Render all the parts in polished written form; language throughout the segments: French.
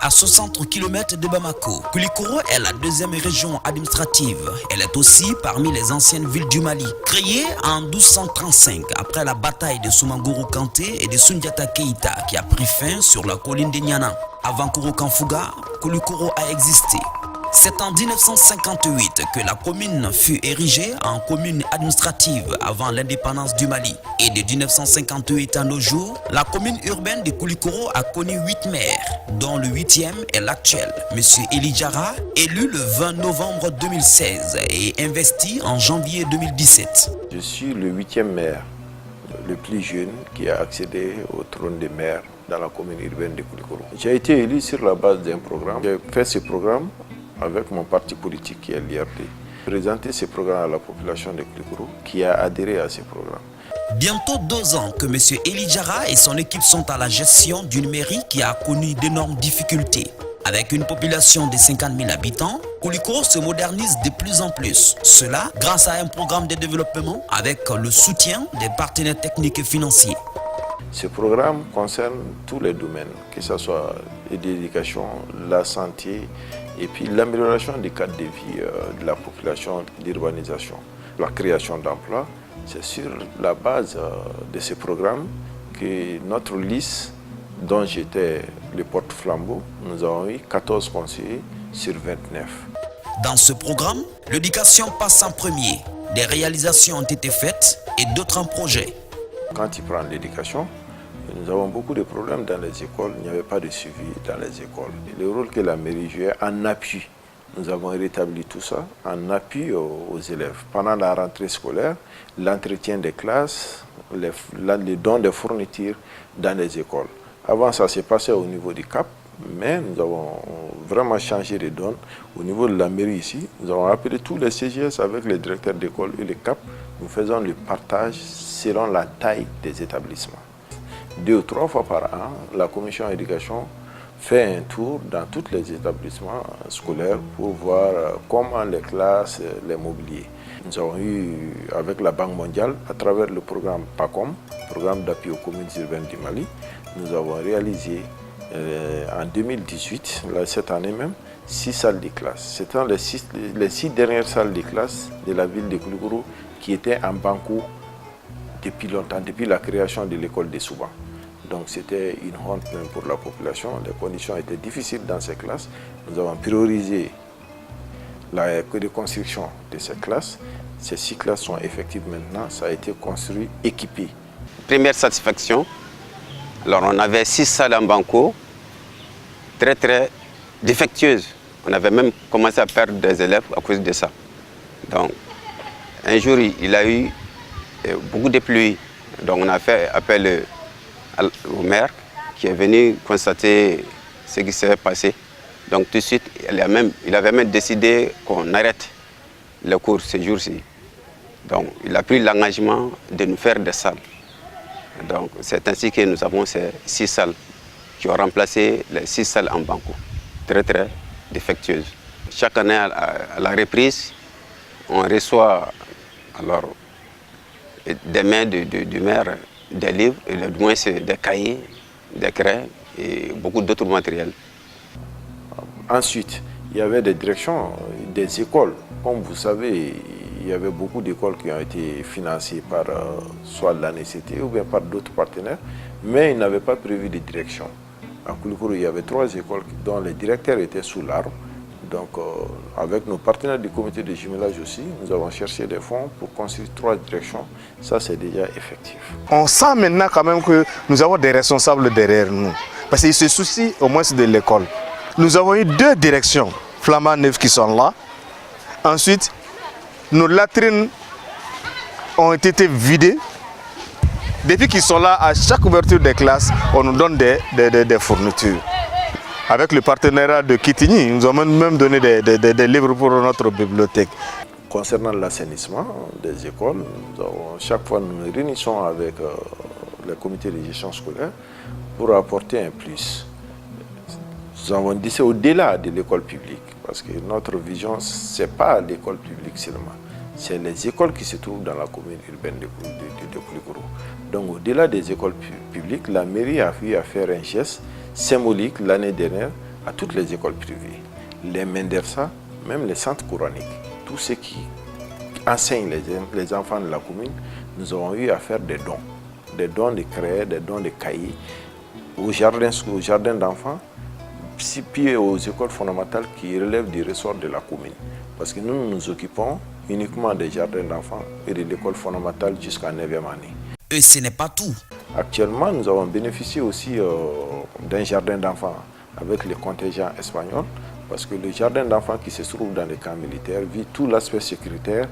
à 60 km de Bamako. Koulikoro est la deuxième région administrative. Elle est aussi parmi les anciennes villes du Mali. Créée en 1235 après la bataille de Soumangoro Kanté et de Soundiata Keïta qui a pris fin sur la colline de Niana. Avant Koro Kanfouga, Koulikoro a existé. C'est en 1958 que la commune fut érigée en commune administrative avant l'indépendance du Mali. Et de 1958 à nos jours, la commune urbaine de Koulikoro a connu 8 maires, dont le 8e est l'actuel, M. Eli Diarra, élu le 20 novembre 2016 et investi en janvier 2017. Je suis le 8e maire, le plus jeune qui a accédé au trône des maires dans la commune urbaine de Koulikoro. J'ai été élu sur la base d'un programme. J'ai fait ce programme avec mon parti politique qui est l'IRD. Présenter ce programme à la population de Koulikoro qui a adhéré à ce programme. Bientôt 2 ans que M. Eli Diarra et son équipe sont à la gestion d'une mairie qui a connu d'énormes difficultés. Avec une population de 50 000 habitants, Koulikoro se modernise de plus en plus. Cela grâce à un programme de développement avec le soutien des partenaires techniques et financiers. Ce programme concerne tous les domaines, que ce soit l'éducation, la santé et puis l'amélioration du cadre de vie de la population, l'urbanisation, la création d'emplois. C'est sur la base de ce programme que notre liste, dont j'étais le porte-flambeau, nous avons eu 14 conseillers sur 29. Dans ce programme, l'éducation passe en premier. Des réalisations ont été faites et d'autres en projet. Quand tu prends l'éducation, nous avons beaucoup de problèmes dans les écoles. Il n'y avait pas de suivi dans les écoles. Et le rôle que la mairie jouait en appui, nous avons rétabli tout ça en appui aux élèves. Pendant la rentrée scolaire, l'entretien des classes, les dons de fournitures dans les écoles. Avant, ça s'est passé au niveau du CAP, mais nous avons vraiment changé de donne. Au niveau de la mairie ici, nous avons appelé tous les CGS avec les directeurs d'école et les CAP. Nous faisons le partage selon la taille des établissements. 2 ou 3 fois par an, la commission éducation fait un tour dans tous les établissements scolaires pour voir comment les classes, les mobiliers. Nous avons eu, avec la Banque mondiale, à travers le programme PACOM, programme d'appui aux communes urbaines du Mali, nous avons réalisé en 2018, cette année même, 6 salles de classe. C'était les 6 dernières salles de classe de la ville de Koulikoro qui étaient en banco depuis longtemps, depuis la création de l'école de Souban. Donc c'était une honte même pour la population. Les conditions étaient difficiles dans ces classes. Nous avons priorisé la reconstruction de ces classes. Ces 6 classes sont effectives maintenant. Ça a été construit, équipé. Première satisfaction, alors on avait 6 salles en banco, très défectueuses. On avait même commencé à perdre des élèves à cause de ça. Donc un jour, il a eu beaucoup de pluie. Donc on a fait appel au maire qui est venu constater ce qui s'est passé. Donc tout de suite, il avait même décidé qu'on arrête les cours ce jour-ci. Donc il a pris l'engagement de nous faire des salles. Donc c'est ainsi que nous avons ces 6 salles qui ont remplacé les 6 salles en banco, très défectueuses. Chaque année à la reprise, on reçoit alors des mains du maire des livres, et du moins des cahiers, des craies et beaucoup d'autres matériels. Ensuite, il y avait des directions, des écoles. Comme vous savez, il y avait beaucoup d'écoles qui ont été financées par soit l'ANECT ou bien par d'autres partenaires, mais ils n'avaient pas prévu de direction. À Koulikoro, il y avait 3 écoles dont les directeurs étaient sous l'arbre. Donc, avec nos partenaires du comité de jumelage aussi, nous avons cherché des fonds pour construire 3 directions. Ça, c'est déjà effectif. On sent maintenant quand même que nous avons des responsables derrière nous. Parce qu'ils se soucient au moins de l'école. Nous avons eu 2 directions, Flamand Neuf, qui sont là. Ensuite, nos latrines ont été vidées. Depuis qu'ils sont là, à chaque ouverture des classes, on nous donne des fournitures. Avec le partenariat de Kitigny, nous avons même donné des livres pour notre bibliothèque. Concernant l'assainissement des écoles, chaque fois nous nous réunissons avec le comité de gestion scolaire pour apporter un plus. Nous avons dit c'est au-delà de l'école publique, parce que notre vision, ce n'est pas l'école publique seulement. C'est les écoles qui se trouvent dans la commune urbaine de Koulikoro. Donc au-delà des écoles publiques, la mairie a eu à faire un geste symbolique l'année dernière à toutes les écoles privées, les Mendersa, même les centres coraniques, tous ceux qui enseignent les enfants de la commune, nous avons eu à faire des dons de crayons, des dons de cahiers aux jardins d'enfants, puis aux écoles fondamentales qui relèvent du ressort de la commune. Parce que nous nous occupons uniquement des jardins d'enfants et de l'école fondamentale jusqu'à 9e année. Et ce n'est pas tout. Actuellement, nous avons bénéficié aussi d'un jardin d'enfants avec le contingent espagnol, parce que le jardin d'enfants qui se trouve dans les camps militaires, vu tout l'aspect sécuritaire,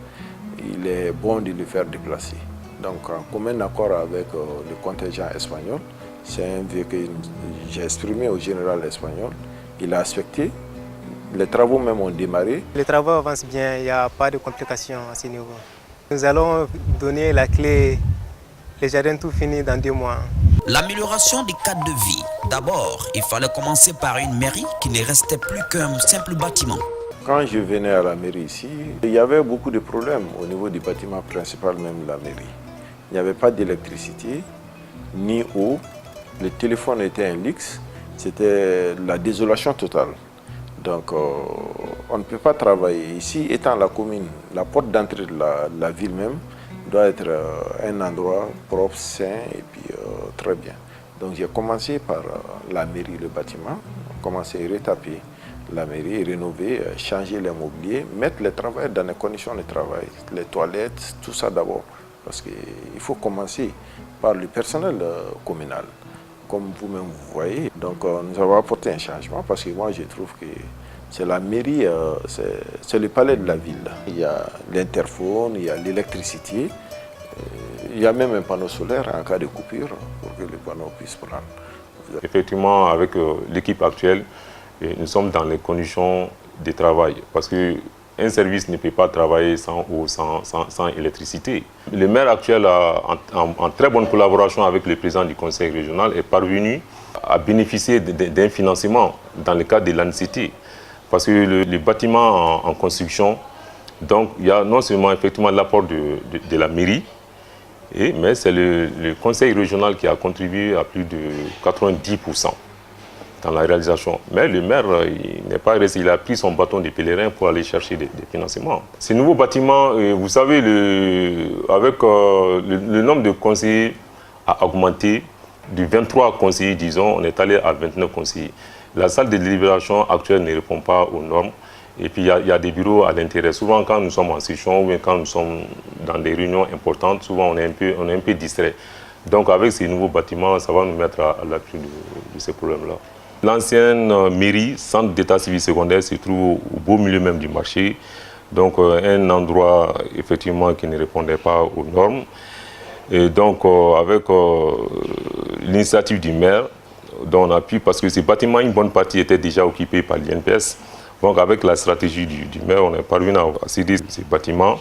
il est bon de le faire déplacer. Donc, en commun accord avec le contingent espagnol, c'est un vœu que j'ai exprimé au général espagnol. Il a accepté. Les travaux même ont démarré. Les travaux avancent bien, il n'y a pas de complications à ce niveau. Nous allons donner la clé, les jardins tout finis dans 2 mois. L'amélioration des cadres de vie. D'abord, il fallait commencer par une mairie qui ne restait plus qu'un simple bâtiment. Quand je venais à la mairie ici, il y avait beaucoup de problèmes au niveau du bâtiment principal, même la mairie. Il n'y avait pas d'électricité, ni eau. Le téléphone était un luxe. C'était la désolation totale. Donc, on ne peut pas travailler. Ici, étant la commune, la porte d'entrée de la ville même doit être un endroit propre, sain et puis très bien. Donc, j'ai commencé par la mairie, le bâtiment. J'ai commencé à retaper la mairie, rénover, changer les mobiliers, mettre les travailleurs dans les conditions de travail, les toilettes, tout ça d'abord. Parce qu'il faut commencer par le personnel communal. Comme vous-même vous voyez. Donc nous avons apporté un changement parce que moi je trouve que c'est la mairie, c'est le palais de la ville. Il y a l'interphone, il y a l'électricité, il y a même un panneau solaire en cas de coupure pour que le panneau puisse prendre. Effectivement, avec l'équipe actuelle, nous sommes dans les conditions de travail parce qu'un service ne peut pas travailler sans eau, sans électricité. Le maire actuel, en très bonne collaboration avec le président du conseil régional, est parvenu à bénéficier d'un financement dans le cadre de l'ANCT. Parce que le bâtiment en construction, donc il y a non seulement effectivement l'apport de la mairie, mais c'est le conseil régional qui a contribué à plus de 90% dans la réalisation. Mais le maire, il n'est pas resté, il a pris son bâton de pèlerin pour aller chercher des financements. Ce nouveau bâtiment, vous savez, avec le nombre de conseillers a augmenté. De 23 conseillers, disons, on est allé à 29 conseillers. La salle de délibération actuelle ne répond pas aux normes. Et puis il y a des bureaux à l'intérieur. Souvent quand nous sommes en session ou quand nous sommes dans des réunions importantes, souvent on est un peu distrait. Donc avec ces nouveaux bâtiments, ça va nous mettre à l'appui de ces problèmes-là. L'ancienne mairie, centre d'état civil secondaire, se trouve au beau milieu même du marché. Donc un endroit effectivement qui ne répondait pas aux normes. Et donc avec l'initiative du maire, dont on a pu, parce que ces bâtiments, une bonne partie était déjà occupée par l'INPS. Donc avec la stratégie du maire, on est parvenu à céder ces bâtiments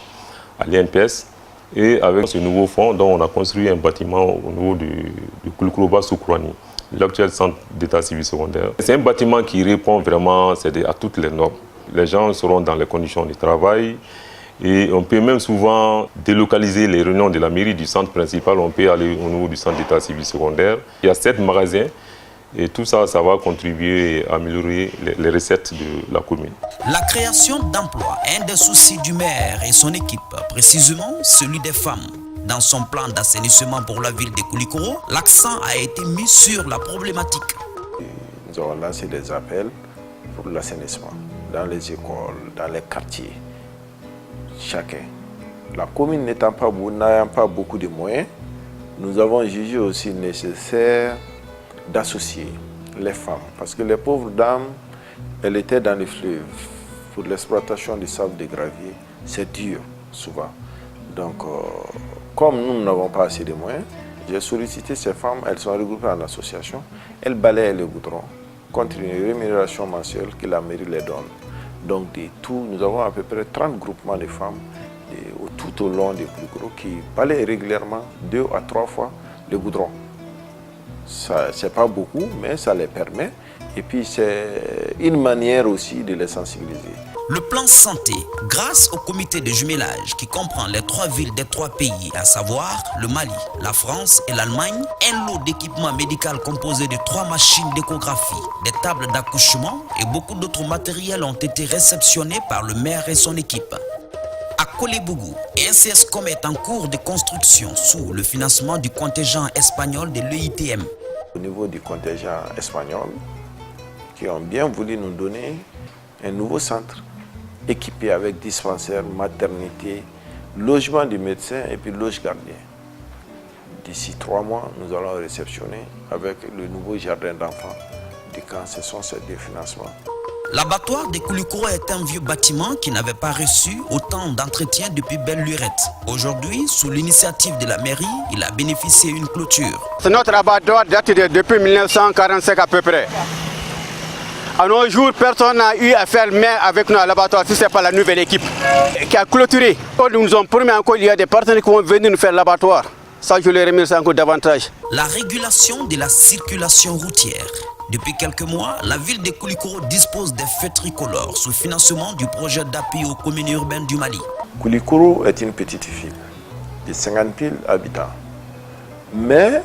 à l'INPS. Et avec ce nouveau fonds, donc, on a construit un bâtiment au niveau du Koulikourouba Soukrani, l'actuel centre d'état civil secondaire. C'est un bâtiment qui répond vraiment à toutes les normes. Les gens seront dans les conditions de travail. Et on peut même souvent délocaliser les réunions de la mairie du centre principal. On peut aller au niveau du centre d'état civil secondaire. Il y a 7 magasins. Et tout ça, ça va contribuer à améliorer les recettes de la commune. La création d'emplois est un des soucis du maire et son équipe, précisément celui des femmes. Dans son plan d'assainissement pour la ville de Koulikoro, l'accent a été mis sur la problématique. Nous avons lancé des appels pour l'assainissement dans les écoles, dans les quartiers, chacun. La commune n'ayant pas beaucoup de moyens, nous avons jugé aussi nécessaire d'associer les femmes. Parce que les pauvres dames, elles étaient dans les fleuves pour l'exploitation du sable de gravier. C'est dur, souvent. Donc, comme nous n'avons pas assez de moyens, j'ai sollicité ces femmes, elles sont regroupées en association. Elles balayent les goudrons contre une rémunération mensuelle que la mairie les donne. Donc, nous avons à peu près 30 groupements de femmes tout au long des plus gros qui balayent régulièrement 2 à 3 fois le goudron. Ça, c'est pas beaucoup, mais ça les permet. Et puis, c'est une manière aussi de les sensibiliser. Le plan santé, grâce au comité de jumelage qui comprend les 3 villes des 3 pays, à savoir le Mali, la France et l'Allemagne, un lot d'équipements médicaux composé de 3 machines d'échographie, des tables d'accouchement et beaucoup d'autres matériels ont été réceptionnés par le maire et son équipe. À Kolebougou, un CSCOM est en cours de construction sous le financement du contingent espagnol de l'EITM. Au niveau du contingent espagnol, qui ont bien voulu nous donner un nouveau centre équipé avec dispensaire, maternité, logement du médecin et puis loge gardien. D'ici 3 mois, nous allons réceptionner avec le nouveau jardin d'enfants du camp. Ce sont ces deux financements. L'abattoir de Koulikoro est un vieux bâtiment qui n'avait pas reçu autant d'entretien depuis belle lurette. Aujourd'hui, sous l'initiative de la mairie, il a bénéficié d'une clôture. Notre abattoir date depuis 1945 à peu près. À nos jours, personne n'a eu à faire main avec nous à l'abattoir si ce n'est pas la nouvelle équipe qui a clôturé. Nous nous ont promis encore, il y a des partenaires qui vont venir nous faire l'abattoir. Ça, je les remercie encore davantage. La régulation de la circulation routière. Depuis quelques mois, la ville de Koulikoro dispose des feux tricolores sous financement du projet d'appui aux communes urbaines du Mali. Koulikoro est une petite ville de 50 000 habitants. Mais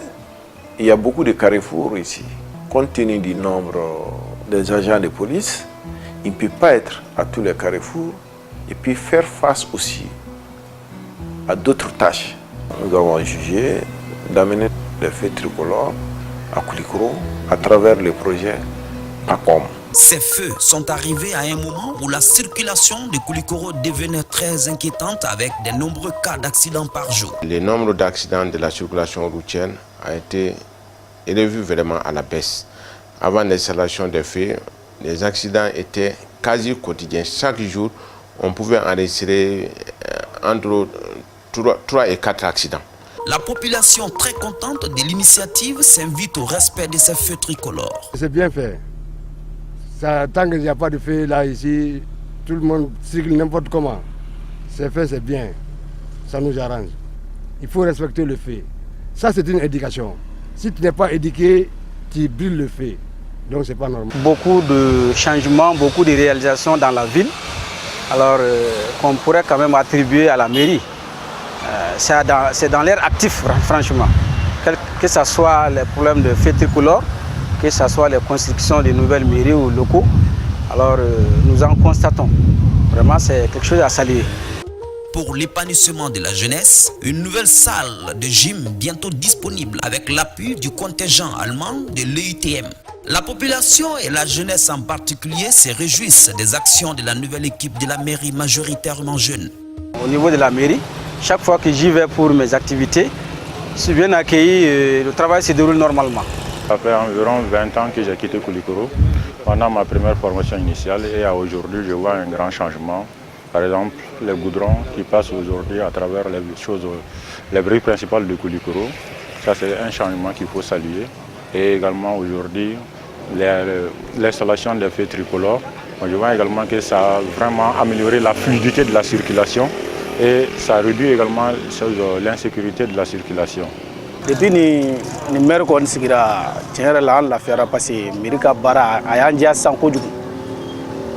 il y a beaucoup de carrefours ici. Compte tenu du nombre des agents de police, il ne peut pas être à tous les carrefours et puis faire face aussi à d'autres tâches. Nous avons jugé d'amener les feux tricolores à Koulikoro à travers le projet PACOM. Ces feux sont arrivés à un moment où la circulation de Koulikoro devenait très inquiétante avec de nombreux cas d'accidents par jour. Le nombre d'accidents de la circulation routière a été élevé vraiment à la baisse. Avant l'installation des feux, les accidents étaient quasi quotidiens. Chaque jour, on pouvait enregistrer entre 3 et 4 accidents. La population très contente de l'initiative s'invite au respect de ces feux tricolores. C'est bien fait. Ça, tant qu'il n'y a pas de feu là, ici, tout le monde circule n'importe comment. C'est fait, c'est bien. Ça nous arrange. Il faut respecter le feu. Ça, c'est une éducation. Si tu n'es pas éduqué, tu brûles le feu. Donc, c'est pas normal. Beaucoup de changements, beaucoup de réalisations dans la ville. Alors, qu'on pourrait quand même attribuer à la mairie. C'est dans l'air actif, franchement. Que ce soit les problèmes de feux tricolores, que ce soit les constructions de nouvelles mairies ou locaux. Alors, nous en constatons. Vraiment, c'est quelque chose à saluer. Pour l'épanouissement de la jeunesse, une nouvelle salle de gym bientôt disponible avec l'appui du contingent allemand de l'EITM. La population et la jeunesse en particulier se réjouissent des actions de la nouvelle équipe de la mairie majoritairement jeune. Au niveau de la mairie, chaque fois que j'y vais pour mes activités, je suis bien accueilli, le travail se déroule normalement. Ça fait environ 20 ans que j'ai quitté Koulikoro pendant ma première formation initiale et aujourd'hui je vois un grand changement. Par exemple, les goudrons qui passent aujourd'hui à travers les briques principales de Koulikoro, ça c'est un changement qu'il faut saluer. Et également aujourd'hui, l'installation des feux tricolores, je vois également que ça a vraiment amélioré la fluidité de la circulation et ça réduit également l'insécurité de la circulation. Depuis ni maire ko sigira tiɲɛ la an lafiyara parce que mairie ka baara a y'an diya sisan kojugu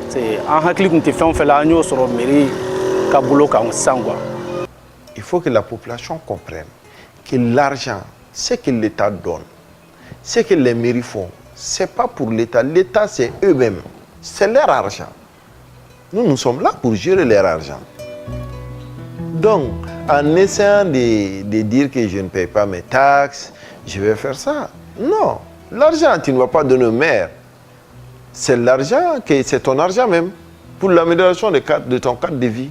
c'est an hakili tun tɛ fɛn o fɛn la an y'o sɔrɔ mairie ka bolo kan sisan quoi. Il faut que la population comprenne que l'argent, ce que l'État donne, ce que les mairies font, ce n'est pas pour l'État. L'État, c'est eux-mêmes. C'est leur argent. Nous sommes là pour gérer leur argent. Donc, en essayant de dire que je ne paye pas mes taxes, je vais faire ça. Non, l'argent, tu ne vas pas donner au maire. C'est l'argent, c'est ton argent même, pour l'amélioration de ton cadre de vie.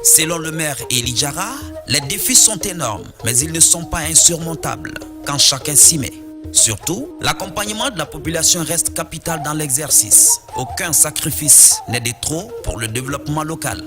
Selon le maire Eli Diarra, les défis sont énormes, mais ils ne sont pas insurmontables quand chacun s'y met. Surtout, l'accompagnement de la population reste capital dans l'exercice. Aucun sacrifice n'est de trop pour le développement local.